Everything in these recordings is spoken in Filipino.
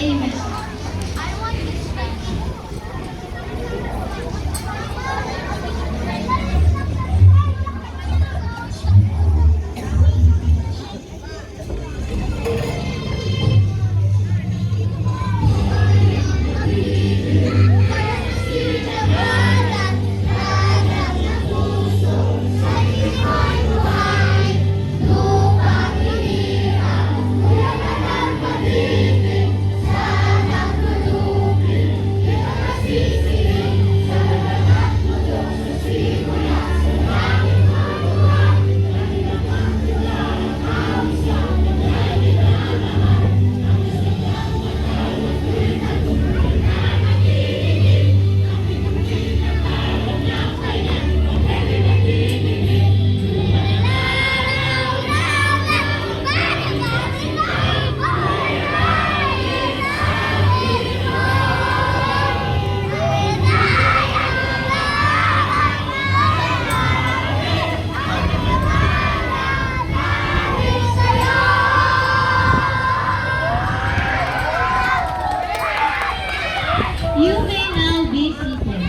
Amen. You may now be seated.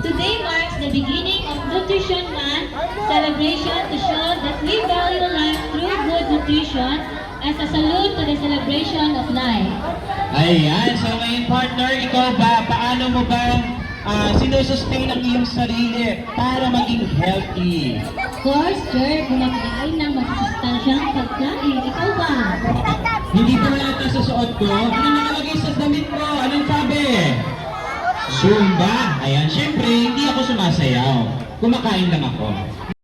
Today marks the beginning of Nutrition Month celebration to show that we value life through good nutrition as a salute to the celebration of life. Ayan, so ngayon partner, ikaw ba, paano mo ba sinusustain ang iyong sarili para maging healthy? Of course, Jer, kumakain ng masusustansyang pagkain. Ikaw ba? Hindi ko na ito sa suot ko. Ano nakalagay sa damit mo? Anong sabi? Zumba. Ayan, syempre, hindi ako sumasayaw. Kumakain lang ako.